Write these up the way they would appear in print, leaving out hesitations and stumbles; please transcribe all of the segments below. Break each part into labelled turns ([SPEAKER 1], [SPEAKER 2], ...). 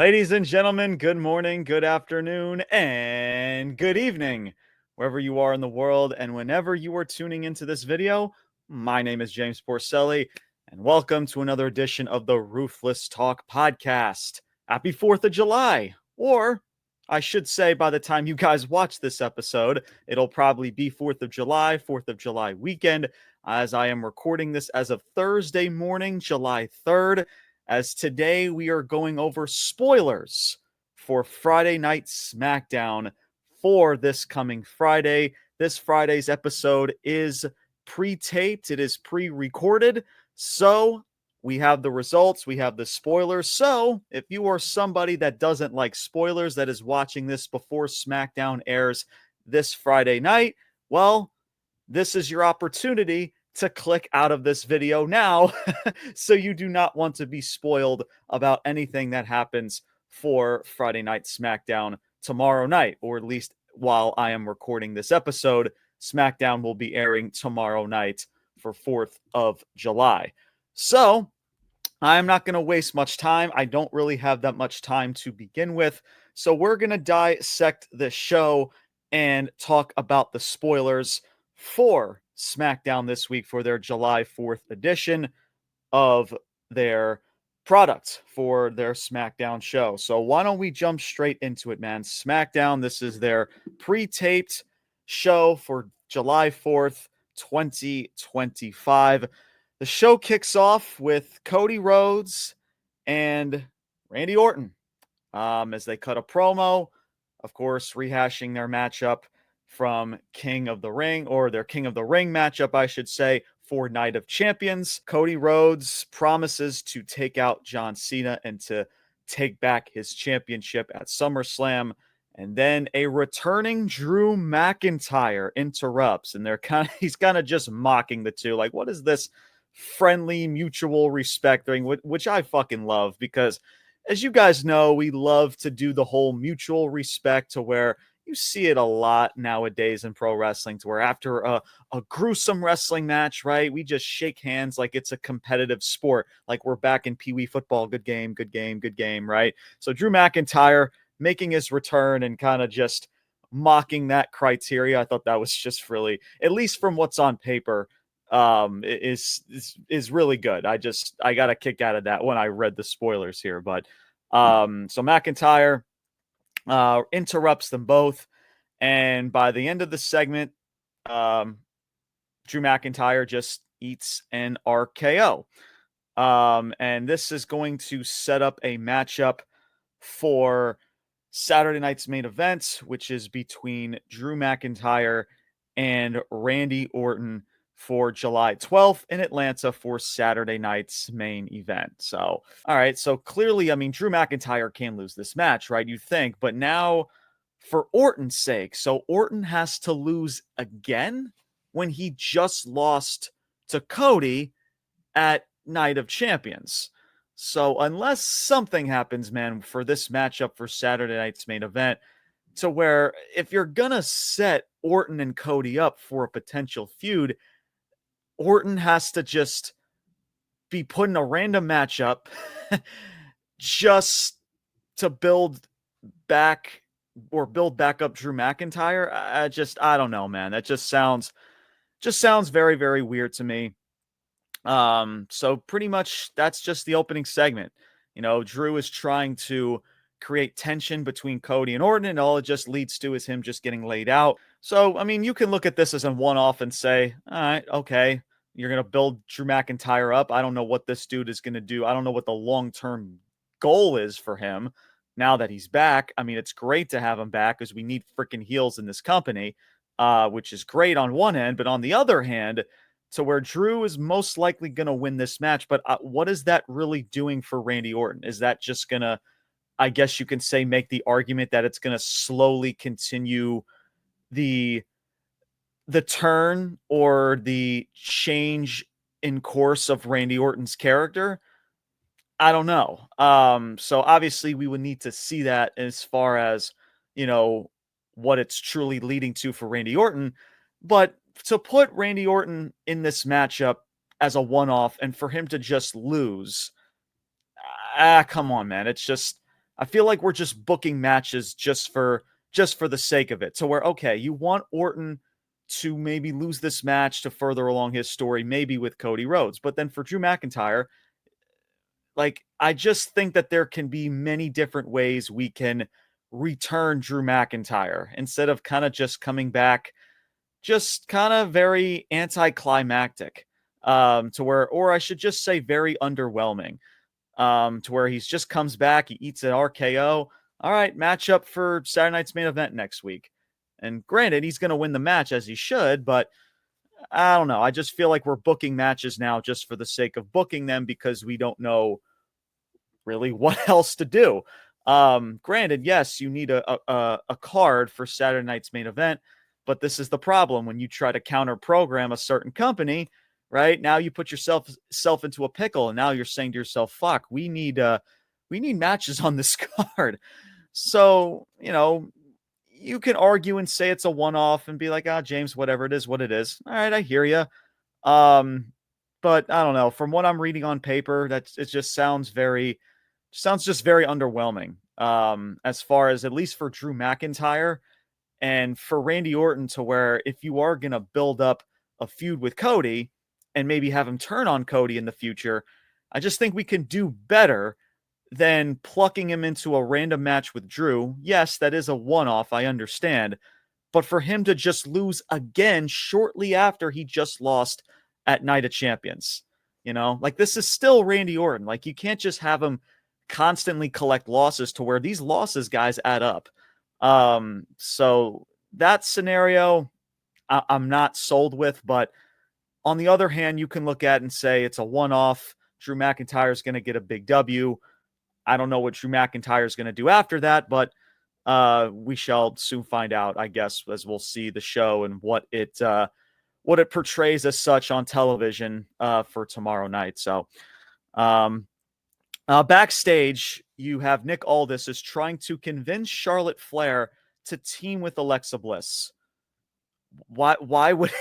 [SPEAKER 1] Ladies and gentlemen, good morning, good afternoon, and good evening, wherever you are in the world and whenever you are tuning into this video. My name is James Porcelli, and welcome to another edition of the Ruthless Talk podcast. Happy 4th of July, or I should say, by the time you guys watch this episode, it'll probably be 4th of July weekend, as I am recording this as of Thursday morning, July 3rd. As today we are going over spoilers for Friday Night Smackdown for this coming Friday. This Friday's episode is pre-taped, it is pre-recorded, so we have the results, we have the spoilers. So if you are somebody that doesn't like spoilers, that is watching this before SmackDown airs this Friday night, well, this is your opportunity to click out of this video now so you do not want to be spoiled about anything that happens for Friday Night Smackdown tomorrow night, or at least while I am recording this episode. SmackDown will be airing tomorrow night for 4th of July. So I'm not going to waste much time. I don't really have that much time to begin with. So we're going to dissect the show and talk about the spoilers for SmackDown this week for their July 4th edition of their product for their SmackDown show. So why don't we jump straight into it, man? SmackDown, this is their pre-taped show for July 4th, 2025. The show kicks off with Cody Rhodes and Randy Orton as they cut a promo, of course, rehashing their matchup from King of the Ring, or their King of the Ring matchup, I should say, for Night of Champions. Cody Rhodes promises to take out John Cena and to take back his championship at SummerSlam. And then a returning Drew McIntyre interrupts, and he's kind of just mocking the two. Like, what is this friendly mutual respect thing, which I fucking love, because as you guys know, we love to do the whole mutual respect, to where you see it a lot nowadays in pro wrestling, to where after a gruesome wrestling match, right, we just shake hands like it's a competitive sport, like we're back in Pee Wee football. Good game, good game, good game, right? So Drew McIntyre making his return and kind of just mocking that criteria. I thought that was just really, at least from what's on paper, is really good. I got a kick out of that when I read the spoilers here. But so McIntyre interrupts them both, and by the end of the segment, Drew McIntyre just eats an RKO. And this is going to set up a matchup for Saturday night's main event, which is between Drew McIntyre and Randy Orton for July 12th in Atlanta for Saturday night's main event. So, all right. So clearly, I mean, Drew McIntyre can lose this match, right? You think, but now for Orton's sake, so Orton has to lose again when he just lost to Cody at Night of Champions. So unless something happens, man, for this matchup for Saturday night's main event, to where if you're gonna set Orton and Cody up for a potential feud, Orton has to just be put in a random matchup just to build back up Drew McIntyre. I don't know, man. That just sounds very, very weird to me. So pretty much that's just the opening segment. You know, Drew is trying to create tension between Cody and Orton, and all it just leads to is him just getting laid out. So, I mean, you can look at this as a one-off and say, all right, okay, you're going to build Drew McIntyre up. I don't know what this dude is going to do. I don't know what the long-term goal is for him now that he's back. I mean, it's great to have him back because we need freaking heels in this company, which is great on one hand, but on the other hand, to where Drew is most likely going to win this match. But what is that really doing for Randy Orton? Is that just going to, I guess you can say, make the argument that it's going to slowly continue the turn or the change in course of Randy Orton's character? I don't know. So obviously we would need to see that as far as, you know, what it's truly leading to for Randy Orton. But to put Randy Orton in this matchup as a one-off and for him to just lose, come on, man. It's just, I feel like we're just booking matches just for the sake of it. So where, okay, you want Orton to maybe lose this match to further along his story, maybe with Cody Rhodes. But then for Drew McIntyre, like, I just think that there can be many different ways we can return Drew McIntyre instead of kind of just coming back just kind of very anticlimactic, to where, or I should just say very underwhelming, to where he's just comes back, he eats an RKO. All right, matchup for Saturday night's main event next week. And granted, he's going to win the match as he should, but I don't know. I just feel like we're booking matches now just for the sake of booking them because we don't know really what else to do. Granted, yes, you need a card for Saturday night's main event, but this is the problem when you try to counter program a certain company, right? Now you put yourself into a pickle, and now you're saying to yourself, "Fuck, we need matches on this card." So you can argue and say it's a one-off and be like, "Ah, James, whatever it is, what it is." All right, I hear you. But I don't know. From what I'm reading on paper, it just sounds just very underwhelming. As far as at least for Drew McIntyre and for Randy Orton, to where if you are gonna build up a feud with Cody and maybe have him turn on Cody in the future, I just think we can do better than plucking him into a random match with Drew. Yes, that is a one-off, I understand. But for him to just lose again shortly after he just lost at Night of Champions, like, this is still Randy Orton. Like, you can't just have him constantly collect losses to where these losses, guys, add up. So that scenario, I'm not sold with. But on the other hand, you can look at and say it's a one-off. Drew McIntyre is going to get a big W. I don't know what Drew McIntyre is going to do after that, but we shall soon find out, I guess, as we'll see the show and what it portrays as such on television for tomorrow night. So backstage, you have Nick Aldis is trying to convince Charlotte Flair to team with Alexa Bliss. Why would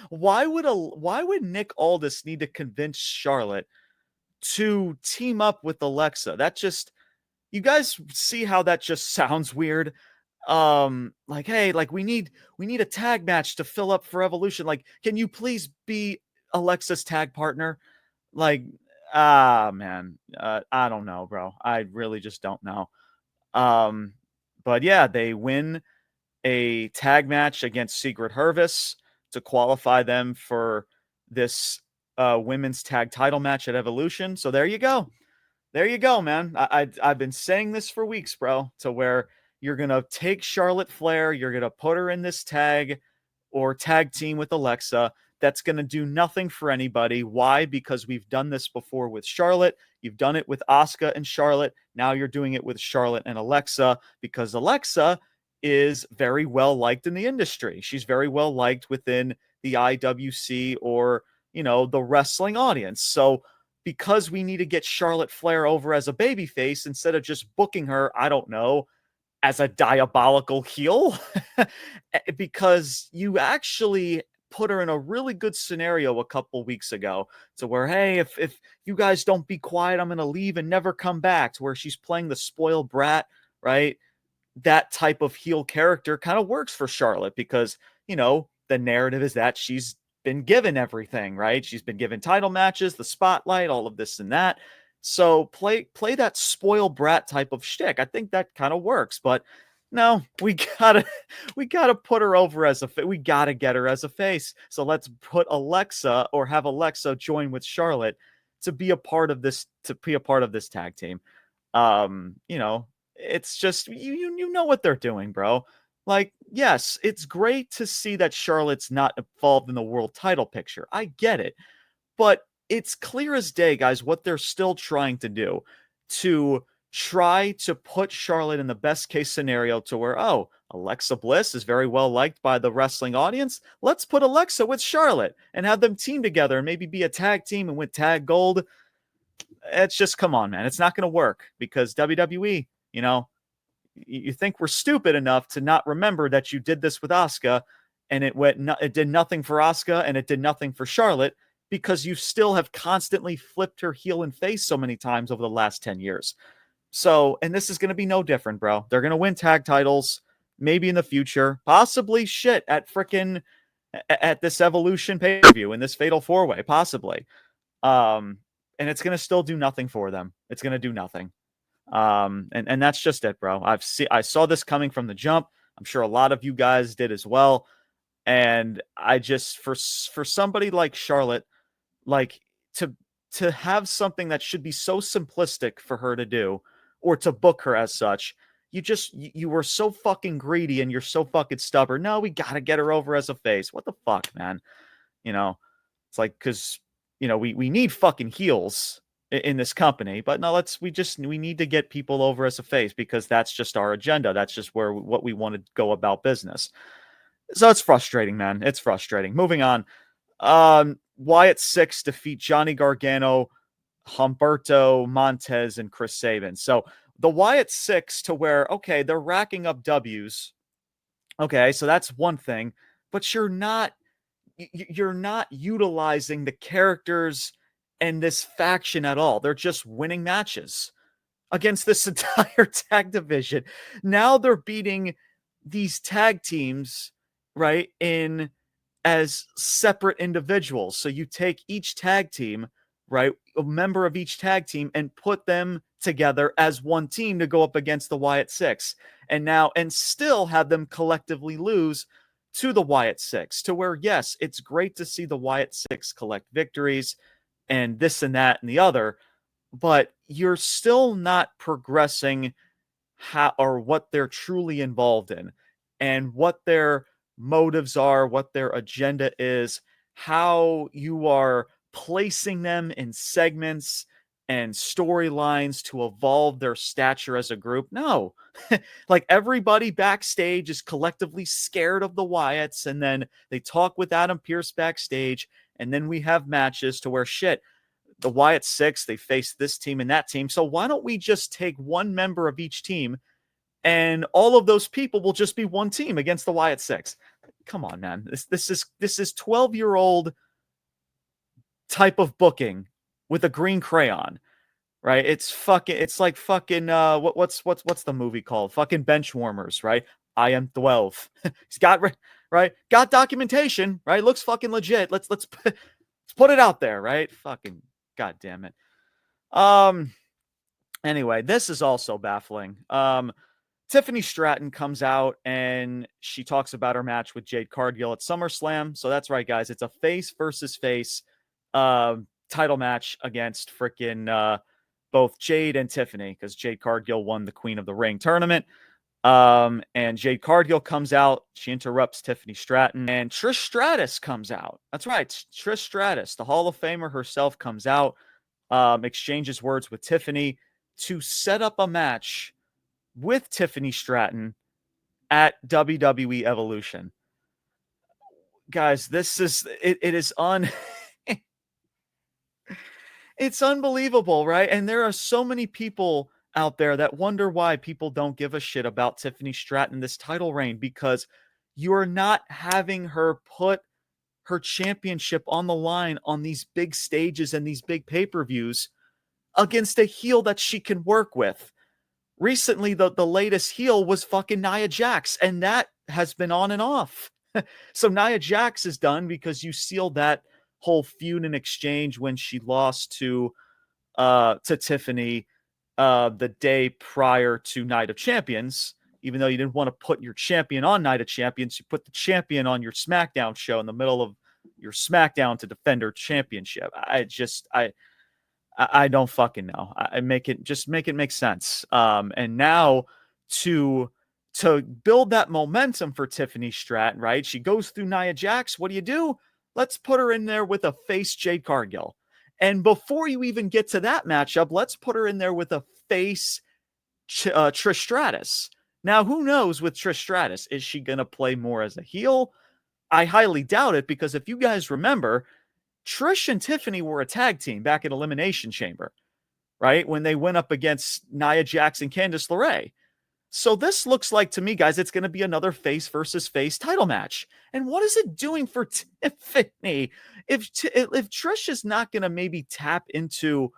[SPEAKER 1] why would Nick Aldis need to convince Charlotte to team up with Alexa? That just, you guys see how that just sounds weird? Like, hey, like, we need a tag match to fill up for Evolution. Like, can you please be Alexa's tag partner? Like, man, I don't know, bro. I really just don't know. But yeah, they win a tag match against Secret Hervis to qualify them for this women's tag title match at Evolution. So there you go. There you go, man. I've been saying this for weeks, bro, to where you're going to take Charlotte Flair, you're going to put her in this tag or tag team with Alexa. That's going to do nothing for anybody. Why? Because we've done this before with Charlotte. You've done it with Asuka and Charlotte. Now you're doing it with Charlotte and Alexa, because Alexa is very well liked in the industry. She's very well liked within the IWC or, the wrestling audience. So because we need to get Charlotte Flair over as a babyface instead of just booking her, I don't know, as a diabolical heel, because you actually put her in a really good scenario a couple weeks ago to where, hey, if you guys don't be quiet, I'm going to leave and never come back, to where she's playing the spoiled brat, right? That type of heel character kind of works for Charlotte because, the narrative is that she's been given everything, right? She's been given title matches, the spotlight, all of this and that. So play that spoiled brat type of shtick. I think that kind of works, but no, we gotta put her over as we gotta get her as a face. So let's put Alexa, or have Alexa join with Charlotte to be a part of this tag team. It's just, you know what they're doing, bro. Like, yes, it's great to see that Charlotte's not involved in the world title picture. I get it. But it's clear as day, guys, what they're still trying to do, to try to put Charlotte in the best case scenario to where, oh, Alexa Bliss is very well liked by the wrestling audience. Let's put Alexa with Charlotte and have them team together and maybe be a tag team and win tag gold. It's just, come on, man. It's not going to work because WWE, you think we're stupid enough to not remember that you did this with Asuka, and it did nothing for Asuka and it did nothing for Charlotte, because you still have constantly flipped her heel and face so many times over the last 10 years. So, and this is going to be no different, bro. They're going to win tag titles maybe in the future, possibly shit at frickin' at this Evolution pay-per-view in this Fatal 4-Way, possibly. And it's going to still do nothing for them. It's going to do nothing. And that's just it, bro. I saw this coming from the jump. I'm sure a lot of you guys did as well. And I just, for somebody like Charlotte, like to have something that should be so simplistic for her to do, or to book her as such, you were so fucking greedy and you're so fucking stubborn. No, we gotta get her over as a face. What the fuck, man? You know, it's like, because we need fucking heels in this company, but no, we need to get people over as a face, because that's just our agenda. That's just what we want to go about business. So it's frustrating, man. It's frustrating. Moving on. Wyatt Six defeat Johnny Gargano, Humberto Montez, and Chris Sabin. So the Wyatt Six, to where, okay, they're racking up W's. Okay, so that's one thing, but you're not utilizing the characters and this faction at all. They're just winning matches against this entire tag division. Now they're beating these tag teams, right, in as separate individuals. So you take each tag team, right, a member of each tag team, and put them together as one team to go up against the Wyatt Six, and still have them collectively lose to the Wyatt Six, to where, yes, it's great to see the Wyatt Six collect victories and this and that and the other, but you're still not progressing how or what they're truly involved in, and what their motives are, what their agenda is, how you are placing them in segments and storylines to evolve their stature as a group. No. Like, everybody backstage is collectively scared of the Wyatts, and then they talk with Adam Pearce backstage, and then we have matches to where, shit, the Wyatt Six, they face this team and that team. So why don't we just take one member of each team, and all of those people will just be one team against the Wyatt Six? Come on, man. This is 12-year-old type of booking with a green crayon, right? It's like fucking what's the movie called? Fucking Benchwarmers, right? I am 12. He's got right, got documentation, right? Looks fucking legit. Let's put it out there, right? Fucking god damn it. Anyway, this is also baffling. Tiffany Stratton comes out and she talks about her match with Jade Cargill at SummerSlam. So that's right, guys. It's a face versus face title match against freaking both Jade and Tiffany, because Jade Cargill won the Queen of the Ring tournament. And Jade Cargill comes out. She interrupts Tiffany Stratton, and Trish Stratus comes out. That's right. Trish Stratus, the Hall of Famer herself, comes out, exchanges words with Tiffany to set up a match with Tiffany Stratton at WWE Evolution. Guys, this is it is it's unbelievable, right? And there are so many people out there that wonder why people don't give a shit about Tiffany Stratton this title reign, because you're not having her put her championship on the line on these big stages and these big pay-per-views against a heel that she can work with. Recently, the latest heel was fucking Nia Jax, and that has been on and off. So Nia Jax is done because you sealed that whole feud and exchange when she lost to Tiffany the day prior to Night of Champions. Even though you didn't want to put your champion on Night of Champions, you put the champion on your SmackDown show in the middle of your SmackDown to defend her championship. I don't fucking know. I make it make sense. And now to build that momentum for Tiffany Stratton, right? She goes through Nia Jax. What do? Let's put her in there with a face Jade Cargill. And before you even get to that matchup, let's put her in there with a face Trish Stratus. Now, who knows with Trish Stratus? Is she going to play more as a heel? I highly doubt it, because if you guys remember, Trish and Tiffany were a tag team back at Elimination Chamber, right? When they went up against Nia Jax and Candice LeRae. So this looks like, to me, guys, it's going to be another face versus face title match. And what is it doing for Tiffany? If Trish is not going to maybe tap into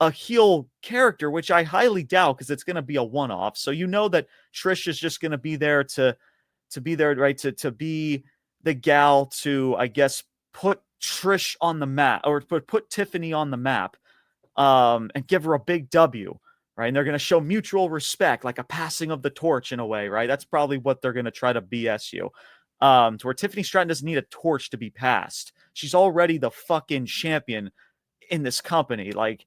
[SPEAKER 1] a heel character, which I highly doubt because it's going to be a one-off. So you know that Trish is just going to be there to be there, right? To be the gal to, I guess, put Trish on the map, or put Tiffany on the map, and give her a big W, right? And they're going to show mutual respect, like a passing of the torch in a way, right? That's probably what they're going to try to BS you. To where Tiffany Stratton doesn't need a torch to be passed. She's already the fucking champion in this company. Like,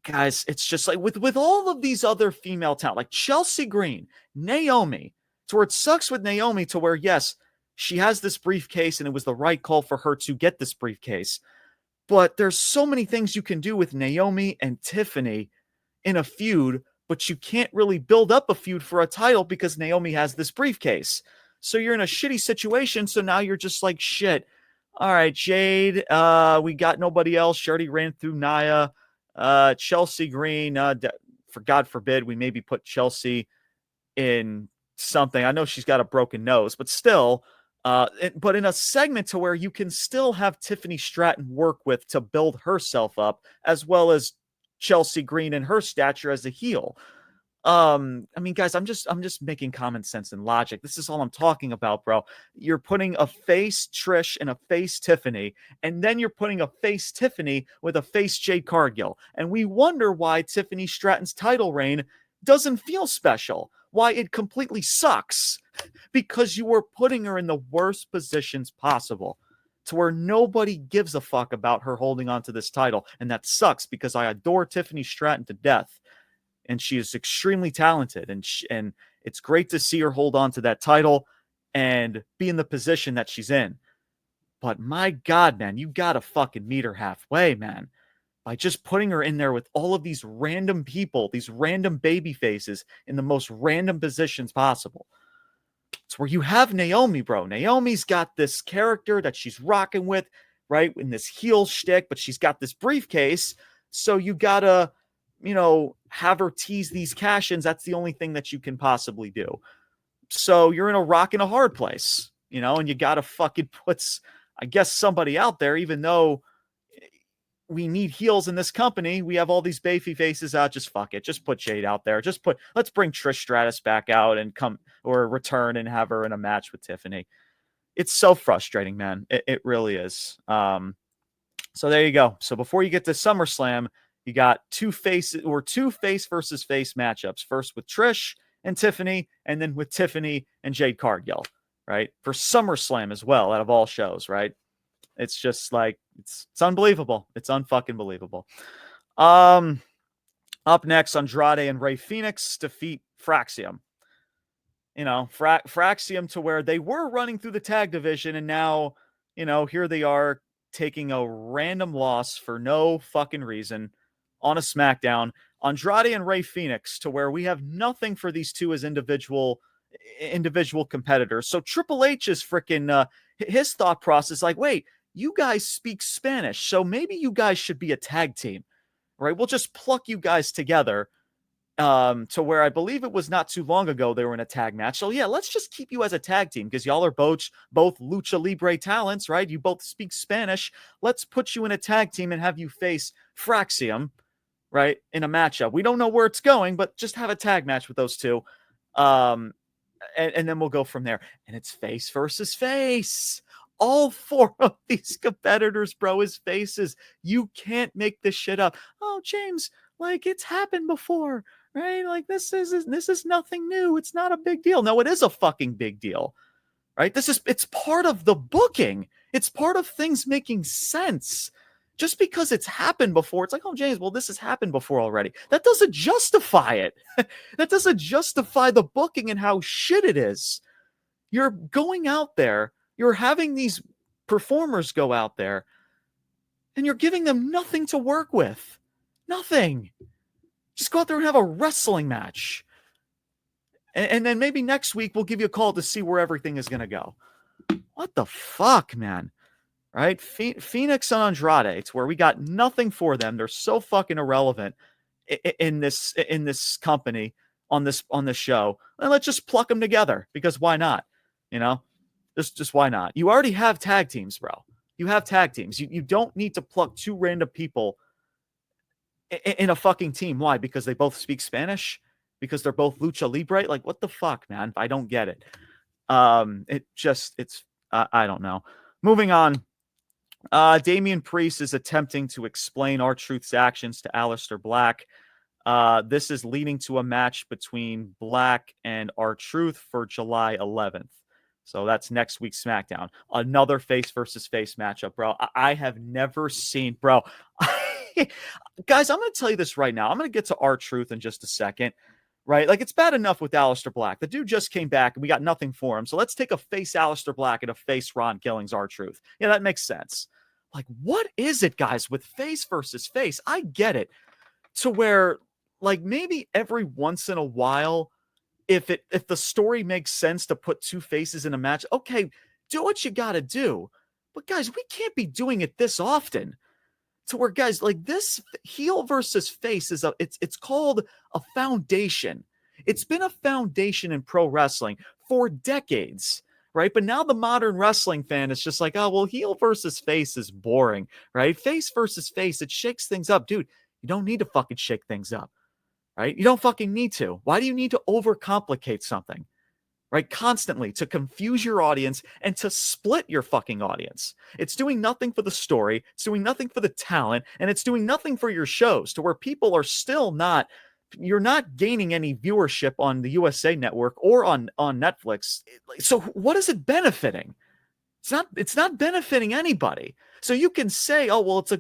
[SPEAKER 1] guys, it's just like with all of these other female talent, like Chelsea Green, Naomi, to where it sucks with Naomi, to where, yes, she has this briefcase and it was the right call for her to get this briefcase. But there's so many things you can do with Naomi and Tiffany in a feud, but you can't really build up a feud for a title because Naomi has this briefcase. So you're in a shitty situation. So now you're just like, shit. All right, Jade, we got nobody else. She already ran through Nia. Chelsea Green, for God forbid, we maybe put Chelsea in something. I know she's got a broken nose, but still, but in a segment to where you can still have Tiffany Stratton work with to build herself up, as well as Chelsea Green and her stature as a heel. I mean, guys, I'm just making common sense and logic. This is all I'm talking about, bro. You're putting a face Trish and a face Tiffany, and then you're putting a face Tiffany with a face Jade Cargill. And we wonder why Tiffany Stratton's title reign doesn't feel special, why it completely sucks, because you were putting her in the worst positions possible, to where nobody gives a fuck about her holding on to this title. And that sucks because I adore Tiffany Stratton to death. And she is extremely talented, and it's great to see her hold on to that title and be in the position that she's in. But my God, man, you gotta fucking meet her halfway, man. By just putting her in there with all of these random people, these random baby faces in the most random positions possible. It's where you have Naomi, bro. Naomi's got this character that she's rocking with, right? In this heel shtick, but she's got this briefcase. So you gotta, have her tease these cash-ins. That's the only thing that you can possibly do. So you're in a rock and a hard place, and you got to fucking put, I guess, somebody out there, even though we need heels in this company. We have all these baby faces out. Just fuck it. Just put Jade out there. Let's bring Trish Stratus back out and return and have her in a match with Tiffany. It's so frustrating, man. It really is. So there you go. So before you get to SummerSlam, you got two face versus face matchups. First with Trish and Tiffany, and then with Tiffany and Jade Cargill, right? For SummerSlam as well, out of all shows, right? It's just like, it's unbelievable. It's unfucking believable. Up next, Andrade and Rey Fenix defeat Fraxium. Fraxium, to where they were running through the tag division, and now, here they are taking a random loss for no fucking reason on a SmackDown. Andrade and Rey Fenix, to where we have nothing for these two as individual competitors. So Triple H is freaking, his thought process, like, wait, you guys speak Spanish, so maybe you guys should be a tag team, right? We'll just pluck you guys together. To where I believe it was not too long ago they were in a tag match. So yeah, let's just keep you as a tag team because y'all are both lucha libre talents, right? You both speak Spanish. Let's put you in a tag team and have you face Fraxium, right, in a matchup. We don't know where it's going, but just have a tag match with those two. And then we'll go from there. And it's face versus face. All four of these competitors, bro, is faces. You can't make this shit up. Oh, James, like, it's happened before, right? Like, this is nothing new. It's not a big deal. No, it is a fucking big deal, right? It's part of the booking. It's part of things making sense. Just because it's happened before, it's like, oh, James, well, this has happened before already. That doesn't justify it. That doesn't justify the booking and how shit it is. You're going out there, you're having these performers go out there, and you're giving them nothing to work with. Nothing. Just go out there and have a wrestling match. And then maybe next week we'll give you a call to see where everything is going to go. What the fuck, man? Right? Phoenix and Andrade, it's where we got nothing for them. They're so fucking irrelevant in this company, on this show. And let's just pluck them together, because why not? Just why not? You already have tag teams, bro. You have tag teams. You don't need to pluck two random people in a fucking team. Why? Because they both speak Spanish? Because they're both lucha libre? Like, what the fuck, man? I don't get it. I don't know. Moving on. Damian Priest is attempting to explain R-Truth's actions to Aleister Black. This is leading to a match between Black and R-Truth for July 11th. So that's next week's SmackDown. Another face versus face matchup, bro. I have never seen, bro. Guys, I'm going to tell you this right now. I'm going to get to R-Truth in just a second, right? Like, it's bad enough with Aleister Black. The dude just came back and we got nothing for him. So let's take a face Aleister Black and a face Ron Killings R-Truth. Yeah, that makes sense. Like, what is it, guys, with face versus face? I get it. To where, like, maybe every once in a while, if the story makes sense to put two faces in a match, okay, do what you got to do. But guys, we can't be doing it this often. To where, guys, like, this heel versus face is it's called a foundation. It's been a foundation in pro wrestling for decades, right? But now the modern wrestling fan is just like, oh, well, heel versus face is boring, right? Face versus face, it shakes things up. Dude, you don't need to fucking shake things up. Right? You don't fucking need to. Why do you need to overcomplicate something? Right? Constantly to confuse your audience and to split your fucking audience. It's doing nothing for the story. It's doing nothing for the talent. And it's doing nothing for your shows to where people are still not, you're not gaining any viewership on the USA Network or on Netflix. So what is it benefiting? It's not benefiting anybody. So you can say, oh, well, it's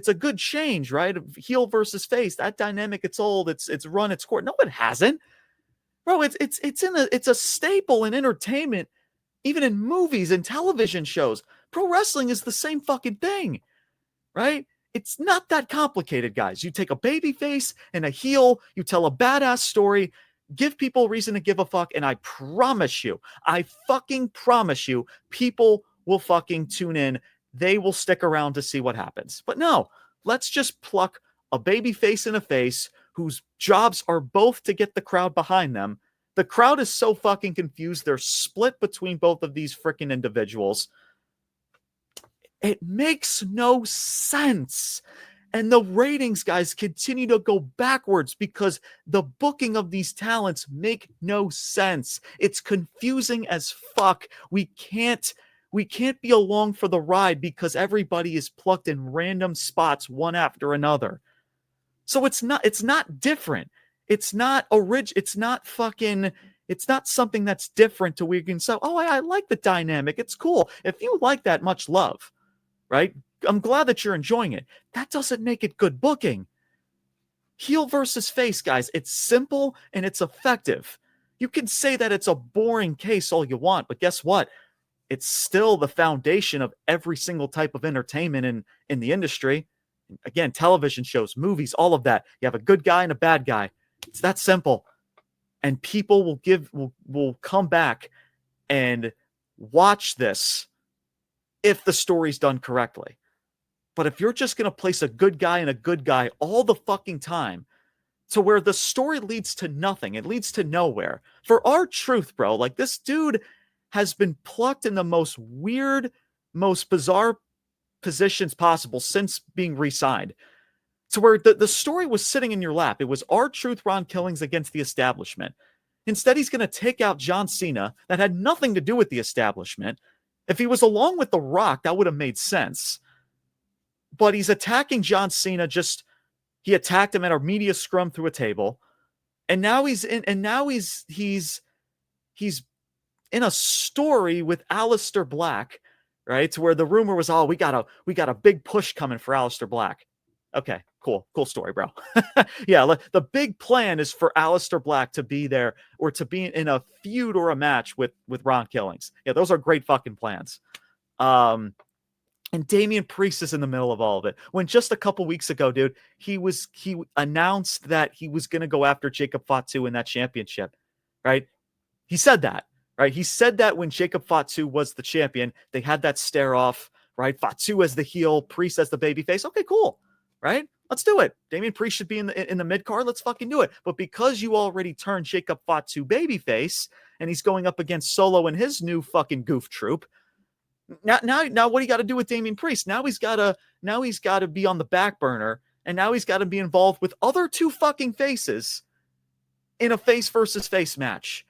[SPEAKER 1] a good change, right? Heel versus face, that dynamic, it's old, it's run its course. No, it hasn't, bro. It's a staple in entertainment, even in movies and television shows. Pro wrestling is the same fucking thing, right? It's not that complicated, guys. You take a baby face and a heel, you tell a badass story, give people reason to give a fuck, and I fucking promise you, people will fucking tune in. They will stick around to see what happens. But no, let's just pluck a baby face and a face whose jobs are both to get the crowd behind them. The crowd is so fucking confused. They're split between both of these freaking individuals. It makes no sense. And the ratings, guys, continue to go backwards because the booking of these talents make no sense. It's confusing as fuck. We can't be along for the ride because everybody is plucked in random spots one after another. So it's not different. It's not it's not something that's different to where you can say, oh, I like the dynamic. It's cool. If you like that, much love, right? I'm glad that you're enjoying it. That doesn't make it good booking. Heel versus face, guys. It's simple and it's effective. You can say that it's a boring case all you want, but guess what? It's still the foundation of every single type of entertainment in the industry. Again, television shows, movies, all of that. You have a good guy and a bad guy. It's that simple. And people will come back and watch this if the story's done correctly. But if you're just going to place a good guy and a good guy all the fucking time to where the story leads to nothing, it leads to nowhere. For R-Truth, bro, like, this dude has been plucked in the most weird, most bizarre positions possible since being re-signed. To where the story was sitting in your lap. It was R-Truth, Ron Killings against the establishment. Instead, he's going to take out John Cena. That had nothing to do with the establishment. If he was along with The Rock, that would have made sense. But he's attacking John Cena. He attacked him at a media scrum through a table. And now he's in a story with Aleister Black, right? To where the rumor was, oh, we got a big push coming for Aleister Black. Okay, cool story, bro. Yeah, the big plan is for Aleister Black to be there or to be in a feud or a match with Ron Killings. Yeah, those are great fucking plans. And Damian Priest is in the middle of all of it. When just a couple weeks ago, dude, he announced that he was going to go after Jacob Fatu in that championship, right? He said that, right? He said that when Jacob Fatu was the champion. They had that stare off, right? Fatu as the heel, Priest as the babyface. Okay, cool, right? Let's do it. Damian Priest should be in the mid card. Let's fucking do it. But because you already turned Jacob Fatu babyface and he's going up against Solo and his new fucking goof troop, Now, what do you got to do with Damian Priest? Now he's got to be on the back burner, and now he's got to be involved with other two fucking faces in a face versus face match.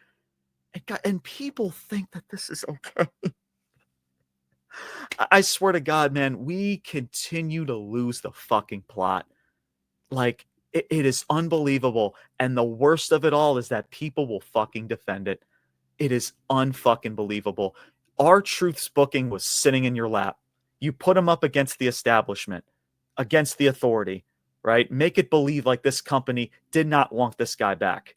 [SPEAKER 1] And people think that this is okay. I swear to God, man, we continue to lose the fucking plot. Like, it is unbelievable. And the worst of it all is that people will fucking defend it. It is unfucking believable. R-Truth's booking was sitting in your lap. You put him up against the establishment, against the authority, right? Make it believe like this company did not want this guy back.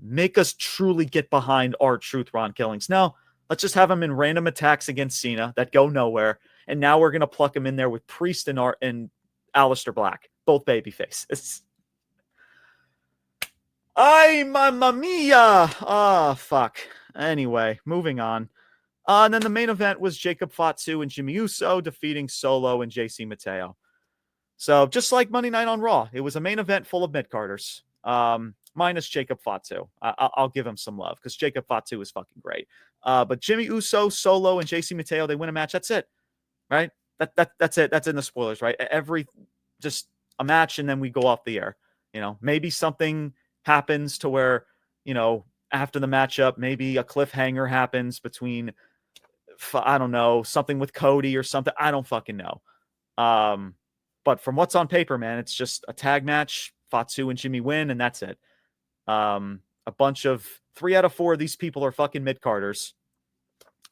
[SPEAKER 1] Make us truly get behind R-Truth, Ron Killings. No, let's just have him in random attacks against Cena that go nowhere. And now we're going to pluck him in there with Priest and Aleister Black, both baby faces. Ay, mamma mia! Ah, fuck. Anyway, moving on. And then the main event was Jacob Fatu and Jimmy Uso defeating Solo and JC Mateo. So just like Monday Night on Raw, it was a main event full of mid-carders. Minus Jacob Fatu. I'll give him some love because Jacob Fatu is fucking great. But Jimmy Uso, Solo, and JC Mateo, they win a match. That's it, right? That's it. That's in the spoilers, right? Just a match, and then we go off the air. Maybe something happens to where, after the matchup, maybe a cliffhanger happens between, I don't know, something with Cody or something. I don't fucking know. But from what's on paper, man, it's just a tag match. Fatu and Jimmy win, and that's it. A bunch of 3 out of 4 of these people are fucking mid-carders.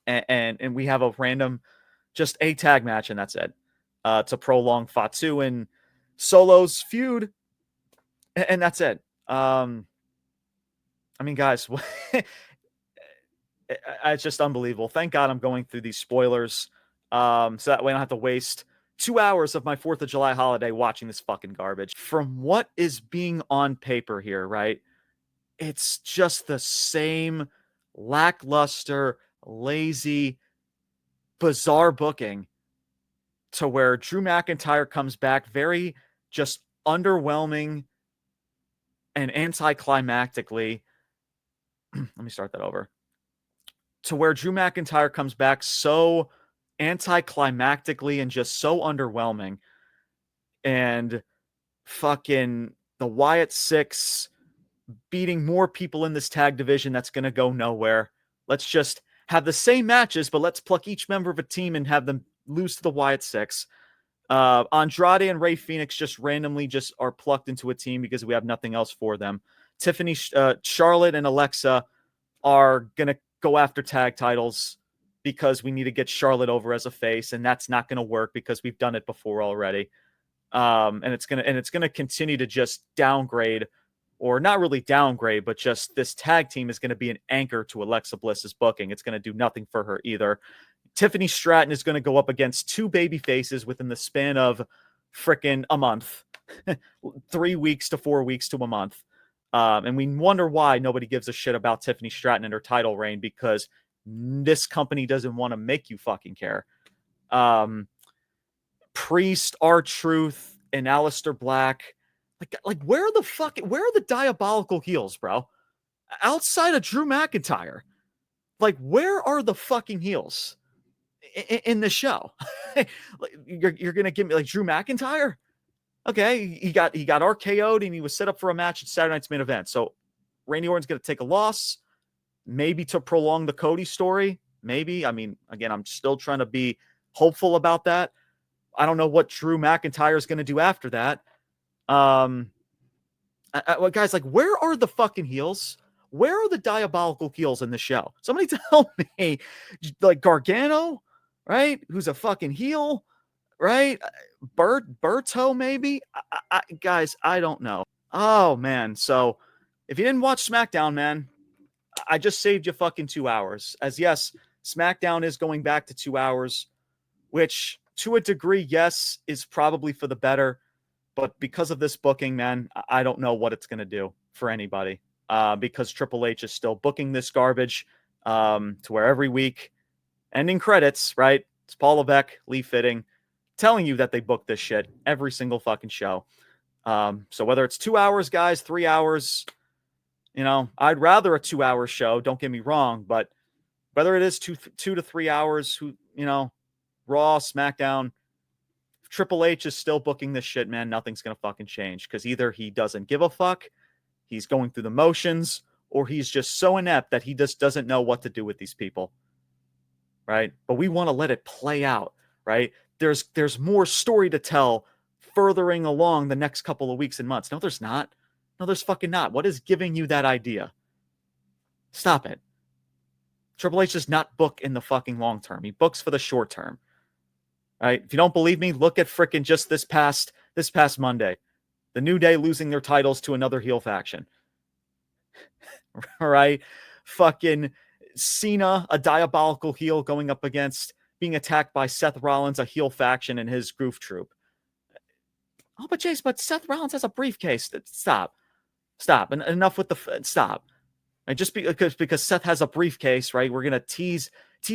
[SPEAKER 1] And we have a random, just a tag match, and that's it. To prolong Fatu and Solo's feud. And that's it. I mean, guys, it's just unbelievable. Thank God I'm going through these spoilers. So that way I don't have to waste 2 hours of my 4th of July holiday watching this fucking garbage. From what is being on paper here, right? It's just the same lackluster, lazy, bizarre booking to where Drew McIntyre comes back very just underwhelming and anticlimactically. Let me start that over. To where Drew McIntyre comes back so anticlimactically and just so underwhelming. And fucking the Wyatt Six beating more people in this tag division that's going to go nowhere. Let's just have the same matches, but let's pluck each member of a team and have them lose to the Wyatt Six. Andrade and Rey Fenix just randomly just are plucked into a team because we have nothing else for them. Tiffany, Charlotte, and Alexa are going to go after tag titles because we need to get Charlotte over as a face, and that's not going to work because we've done it before already. And it's going to continue to just downgrade, or not really downgrade, but just this tag team is going to be an anchor to Alexa Bliss's booking. It's going to do nothing for her either. Tiffany Stratton is going to go up against 2 baby faces within the span of frickin' a month, 3 weeks to 4 weeks to a month. And we wonder why nobody gives a shit about Tiffany Stratton and her title reign, because this company doesn't want to make you fucking care. Priest, R-Truth, and Aleister Black. Like where are the diabolical heels, bro? Outside of Drew McIntyre. Like, where are the fucking heels in the show? You're going to give me like Drew McIntyre? Okay, he got RKO'd and he was set up for a match at Saturday Night's Main Event. So Randy Orton's going to take a loss, maybe to prolong the Cody story. Maybe. I mean, again, I'm still trying to be hopeful about that. I don't know what Drew McIntyre is going to do after that. Guys, like, where are the fucking heels? Where are the diabolical heels in the show? Somebody tell me, like Gargano, right? Who's a fucking heel, right? Berto, maybe? Guys, I don't know. Oh, man. So if you didn't watch SmackDown, man, I just saved you fucking 2 hours. As yes, SmackDown is going back to 2 hours, which to a degree, yes, is probably for the better. But because of this booking, man, I don't know what it's going to do for anybody. Because Triple H is still booking this garbage to where every week, ending credits, right? It's Paul Levesque, Lee Fitting, telling you that they book this shit every single fucking show. So whether it's 2 hours, guys, 3 hours, I'd rather a 2 hour show. Don't get me wrong, but whether it is two to 3 hours, Raw, SmackDown. If Triple H is still booking this shit, man, nothing's going to fucking change, because either he doesn't give a fuck, he's going through the motions, or he's just so inept that he just doesn't know what to do with these people. Right? But we want to let it play out, right? There's more story to tell furthering along the next couple of weeks and months. No, there's not. No, there's fucking not. What is giving you that idea? Stop it. Triple H does not book in the fucking long term. He books for the short term. Right? If you don't believe me, look at frickin' just this past Monday. The New Day losing their titles to another heel faction. All right? Fucking Cena, a diabolical heel, going up against being attacked by Seth Rollins, a heel faction, and his Groove Troop. Oh, but Jace, but Seth Rollins has a briefcase. Stop. And enough with the stop. And just because Seth has a briefcase, right? We're gonna tease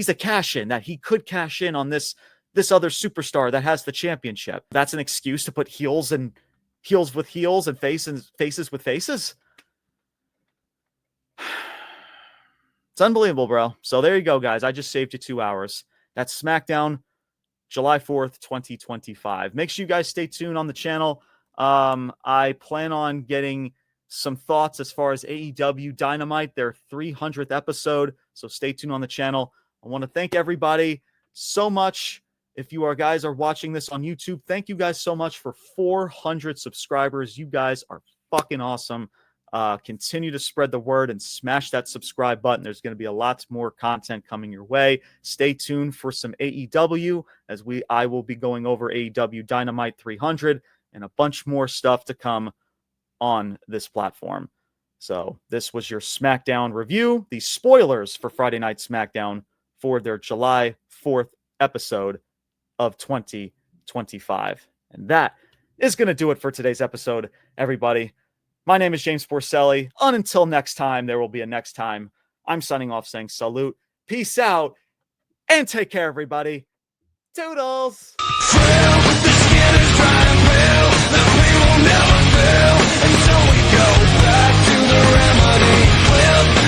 [SPEAKER 1] a cash in that he could cash in on this other superstar that has the championship. That's an excuse to put heels with heels and faces with faces. It's unbelievable, bro. So there you go, guys. I just saved you 2 hours. That's SmackDown, July 4th, 2025. Make sure you guys stay tuned on the channel. I plan on getting some thoughts as far as AEW Dynamite, their 300th episode. So stay tuned on the channel. I want to thank everybody so much. If you guys are watching this on YouTube, thank you guys so much for 400 subscribers. You guys are fucking awesome. Continue to spread the word and smash that subscribe button. There's going to be a lot more content coming your way. Stay tuned for some AEW as I will be going over AEW Dynamite 300 and a bunch more stuff to come on this platform. So this was your SmackDown review, the spoilers for Friday Night SmackDown for their July 4th episode of 2025. And that is going to do it for today's episode, everybody. My name is James Porcelli. Until next time, there will be a next time. I'm signing off saying salute, peace out, and take care, everybody. Toodles!